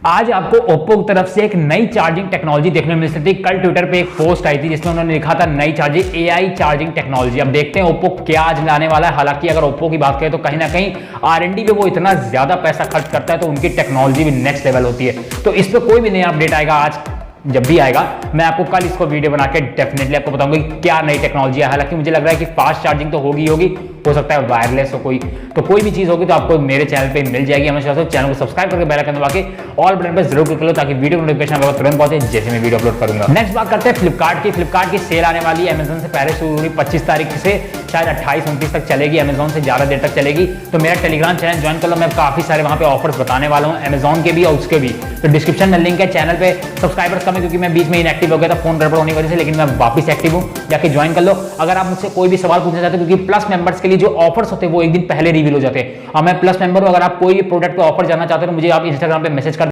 आज आपको ओप्पो की तरफ से एक नई चार्जिंग टेक्नोलॉजी देखने मिल सकती है। कल ट्विटर पे एक पोस्ट आई थी जिसमें उन्होंने लिखा था नई चार्जिंग एआई चार्जिंग टेक्नोलॉजी। अब देखते हैं ओप्पो क्या आज लाने वाला है। हालांकि अगर ओप्पो की बात करें तो कहीं ना कहीं R&D पे वो इतना ज्यादा पैसा खर्च करता है तो उनकी टेक्नोलॉजी भी नेक्स्ट लेवल होती है। तो इस पर कोई भी नया अपडेट आएगा, आज जब भी आएगा मैं आपको कल इसको वीडियो बना के डेफिनेटली आपको बताऊंगा कि क्या नई टेक्नोलॉजी है। हालांकि मुझे लग रहा है कि फास्ट चार्जिंग तो होगी हो सकता है वायरलेस हो कोई भी चीज होगी तो आपको मेरे चैनल पे मिल जाएगी। हमेशा चैनल को सब्सक्राइब करके बेल आइकन दबा के ऑल बटन पे जरूर क्लिक लो ताकि वीडियो नोटिफिकेशन आपको तुरंत पहुंचे जैसे मैं वीडियो अपलोड करूंगा। नेक्स्ट बात करते हैं फ्लिपकार्ट की सेल आने वाली है। अमेजन से पहले शुरू हुई 25 तारीख से शायद 28-29 तक चलेगी। अमेजन से ज्यादा देर तक चलेगी। तो मेरा टेलीग्राम चैनल ज्वाइन कर लो, मैं काफी सारे वहां पे ऑफर्स बताने वाला हूं, अमेजन के भी और उसके भी। तो डिस्क्रिप्शन में लिंक है। चैनल पे सब्सक्राइबर्स कम है क्योंकि मैं बीच में इनएक्टिव हो गया था फोन गड़बड़ होने की वजह से, लेकिन मैं वापस एक्टिव हूं, जाके ज्वाइन कर लो। अगर आप मुझसे कोई भी सवाल पूछना चाहते हो क्योंकि प्लस मेंबर्स के लिए जो ऑफर्स होते हैं वो एक दिन पहले रिवील हो जाते हैं और मैं प्लस मेंबर हूं। अगर आप कोई प्रोडक्ट पे ऑफर जानना चाहते हो तो मुझे आप इंस्टाग्राम पे मैसेज कर